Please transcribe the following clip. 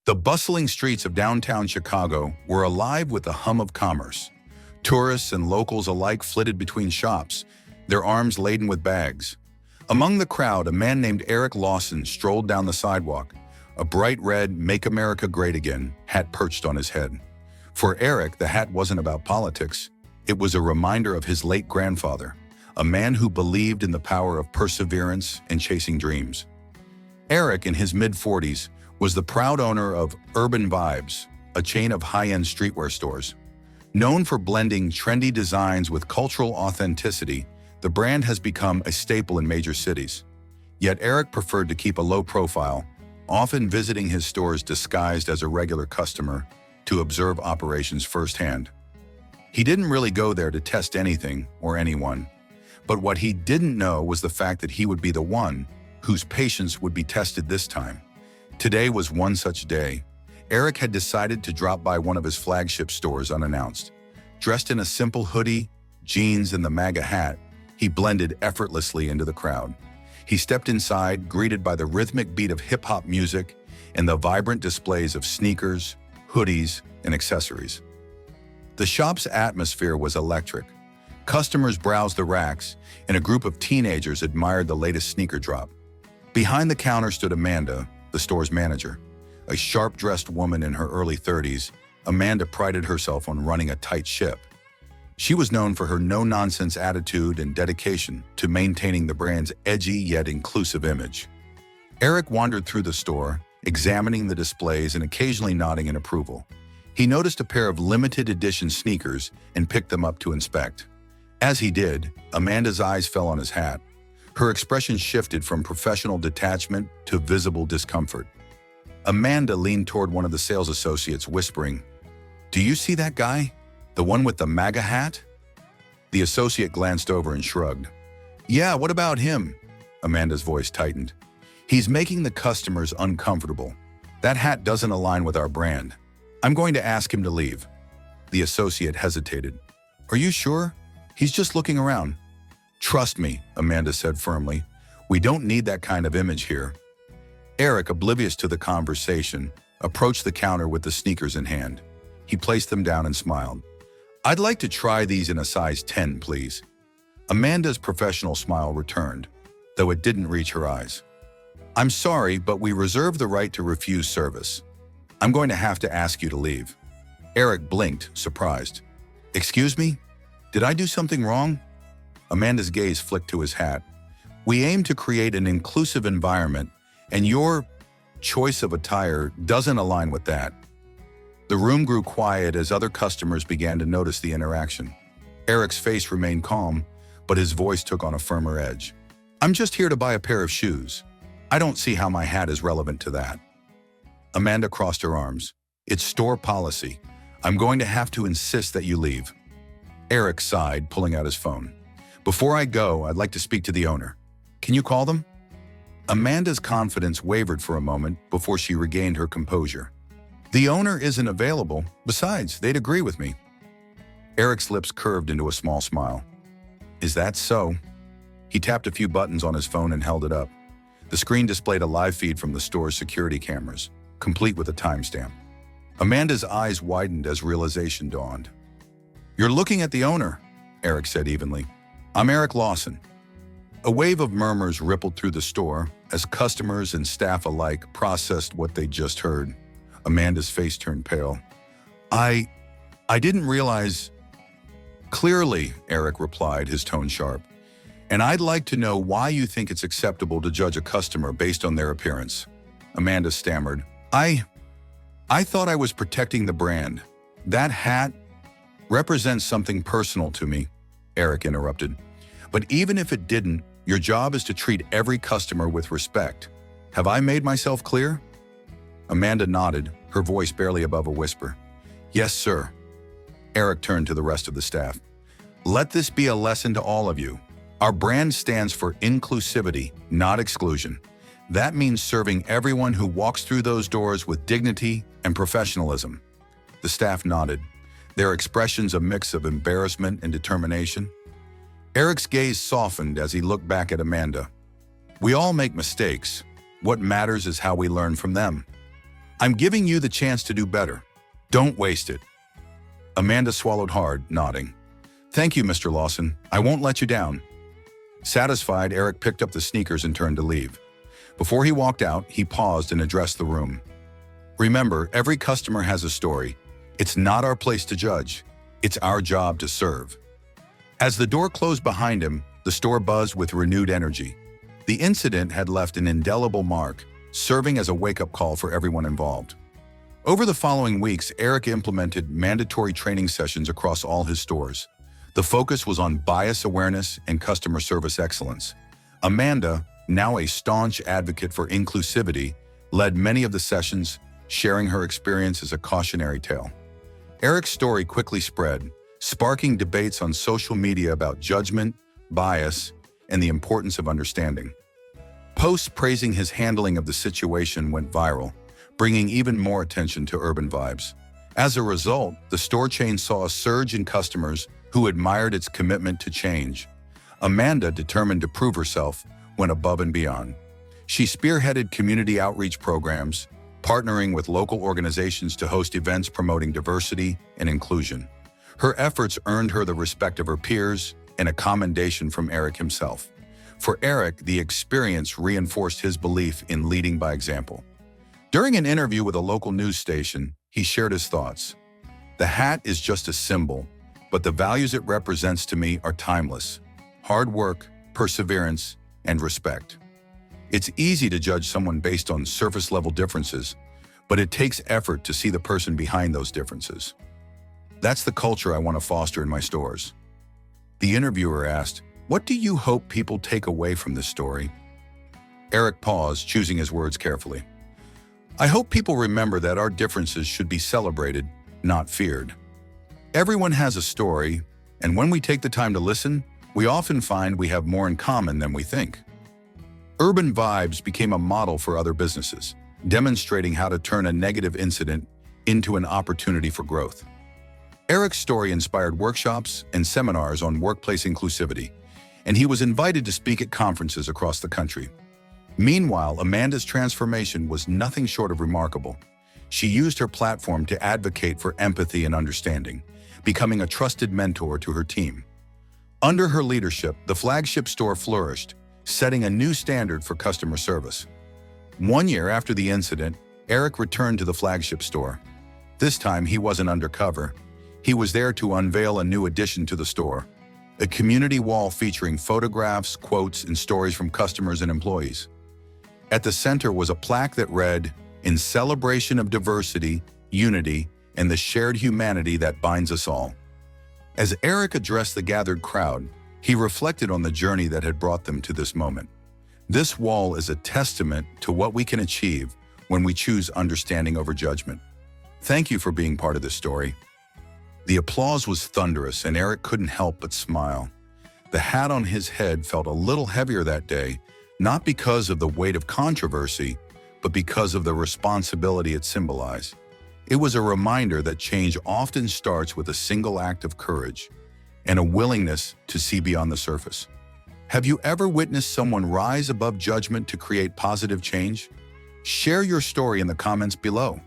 The bustling streets of downtown Chicago were alive with the hum of commerce. Tourists and locals alike flitted between shops, their arms laden with bags. Among the crowd, a man named Eric Lawson strolled down the sidewalk, a bright red "Make America Great Again" hat perched on his head. For Eric, the hat wasn't about politics. It was a reminder of his late grandfather, a man who believed in the power of perseverance and chasing dreams. Eric, in his mid-40s, was the proud owner of Urban Vibes, a chain of high-end streetwear stores. Known for blending trendy designs with cultural authenticity, the brand has become a staple in major cities. Yet Eric preferred to keep a low profile, often visiting his stores disguised as a regular customer to observe operations firsthand. He didn't really go there to test anything or anyone, but what he didn't know was the fact that he would be the one whose patience would be tested this time. Today was one such day. Eric had decided to drop by one of his flagship stores unannounced. Dressed in a simple hoodie, jeans, and the MAGA hat, he blended effortlessly into the crowd. He stepped inside, greeted by the rhythmic beat of hip-hop music and the vibrant displays of sneakers, hoodies, and accessories. The shop's atmosphere was electric. Customers browsed the racks, and a group of teenagers admired the latest sneaker drop. Behind the counter stood Amanda, the store's manager. A sharp-dressed woman in her early 30s, Amanda prided herself on running a tight ship. She was known for her no-nonsense attitude and dedication to maintaining the brand's edgy yet inclusive image. Eric wandered through the store, examining the displays and occasionally nodding in approval. He noticed a pair of limited edition sneakers and picked them up to inspect. As he did, Amanda's eyes fell on his hat. Her expression shifted from professional detachment to visible discomfort. Amanda leaned toward one of the sales associates, whispering, "Do you see that guy? The one with the MAGA hat?" The associate glanced over and shrugged. "Yeah, what about him?" Amanda's voice tightened. "He's making the customers uncomfortable. That hat doesn't align with our brand. I'm going to ask him to leave." The associate hesitated. "Are you sure? He's just looking around." "Trust me," Amanda said firmly. "We don't need that kind of image here." Eric, oblivious to the conversation, approached the counter with the sneakers in hand. He placed them down and smiled. "I'd like to try these in a size 10, please." Amanda's professional smile returned, though it didn't reach her eyes. "I'm sorry, but we reserve the right to refuse service. I'm going to have to ask you to leave." Eric blinked, surprised. "Excuse me? Did I do something wrong?" Amanda's gaze flicked to his hat. "We aim to create an inclusive environment, and your choice of attire doesn't align with that." The room grew quiet as other customers began to notice the interaction. Eric's face remained calm, but his voice took on a firmer edge. "I'm just here to buy a pair of shoes. I don't see how my hat is relevant to that." Amanda crossed her arms. "It's store policy. I'm going to have to insist that you leave." Eric sighed, pulling out his phone. "Before I go, I'd like to speak to the owner. Can you call them?" Amanda's confidence wavered for a moment before she regained her composure. "The owner isn't available. Besides, they'd agree with me." Eric's lips curved into a small smile. "Is that so?" He tapped a few buttons on his phone and held it up. The screen displayed a live feed from the store's security cameras, complete with a timestamp. Amanda's eyes widened as realization dawned. "You're looking at the owner," Eric said evenly. "I'm Eric Lawson." A wave of murmurs rippled through the store as customers and staff alike processed what they'd just heard. Amanda's face turned pale. I didn't realize." "Clearly," Eric replied, his tone sharp. "And I'd like to know why you think it's acceptable to judge a customer based on their appearance." Amanda stammered. I thought I was protecting the brand. That hat represents something personal to me," Eric interrupted. "But even if it didn't, your job is to treat every customer with respect. Have I made myself clear?" Amanda nodded, her voice barely above a whisper. "Yes, sir." Eric turned to the rest of the staff. "Let this be a lesson to all of you. Our brand stands for inclusivity, not exclusion. That means serving everyone who walks through those doors with dignity and professionalism." The staff nodded, their expressions a mix of embarrassment and determination. Eric's gaze softened as he looked back at Amanda. "We all make mistakes. What matters is how we learn from them." I'm giving you the chance to do better. Don't waste it. Amanda swallowed hard, nodding. Thank you, Mr. Lawson. I won't let you down. Satisfied, Eric picked up the sneakers and turned to leave. Before he walked out, he paused and addressed the room. Remember, every customer has a story. It's not our place to judge. It's our job to serve. As the door closed behind him, the store buzzed with renewed energy. The incident had left an indelible mark, serving as a wake-up call for everyone involved. Over the following weeks, Eric implemented mandatory training sessions across all his stores. The focus was on bias awareness and customer service excellence. Amanda, now a staunch advocate for inclusivity, led many of the sessions, sharing her experience as a cautionary tale. Eric's story quickly spread, sparking debates on social media about judgment, bias, and the importance of understanding. Posts praising his handling of the situation went viral, bringing even more attention to Urban Vibes. As a result, the store chain saw a surge in customers who admired its commitment to change. Amanda, determined to prove herself, went above and beyond. She spearheaded community outreach programs, partnering with local organizations to host events promoting diversity and inclusion. Her efforts earned her the respect of her peers and a commendation from Eric himself. For Eric, the experience reinforced his belief in leading by example. During an interview with a local news station, he shared his thoughts. The hat is just a symbol, but the values it represents to me are timeless. Hard work, perseverance, and respect. It's easy to judge someone based on surface-level differences, but it takes effort to see the person behind those differences. That's the culture I want to foster in my stores. The interviewer asked, "What do you hope people take away from this story?" Eric paused, choosing his words carefully. "I hope people remember that our differences should be celebrated, not feared. Everyone has a story, and when we take the time to listen, we often find we have more in common than we think." Urban Vibes became a model for other businesses, demonstrating how to turn a negative incident into an opportunity for growth. Eric's story inspired workshops and seminars on workplace inclusivity, and he was invited to speak at conferences across the country. Meanwhile, Amanda's transformation was nothing short of remarkable. She used her platform to advocate for empathy and understanding, becoming a trusted mentor to her team. Under her leadership, the flagship store flourished, setting a new standard for customer service. 1 year after the incident, Eric returned to the flagship store. This time, he wasn't undercover. He was there to unveil a new addition to the store, a community wall featuring photographs, quotes, and stories from customers and employees. At the center was a plaque that read, "In celebration of diversity, unity, and the shared humanity that binds us all." As Eric addressed the gathered crowd, he reflected on the journey that had brought them to this moment. This wall is a testament to what we can achieve when we choose understanding over judgment. Thank you for being part of this story. The applause was thunderous, and Eric couldn't help but smile. The hat on his head felt a little heavier that day, not because of the weight of controversy, but because of the responsibility it symbolized. It was a reminder that change often starts with a single act of courage and a willingness to see beyond the surface. Have you ever witnessed someone rise above judgment to create positive change? Share your story in the comments below.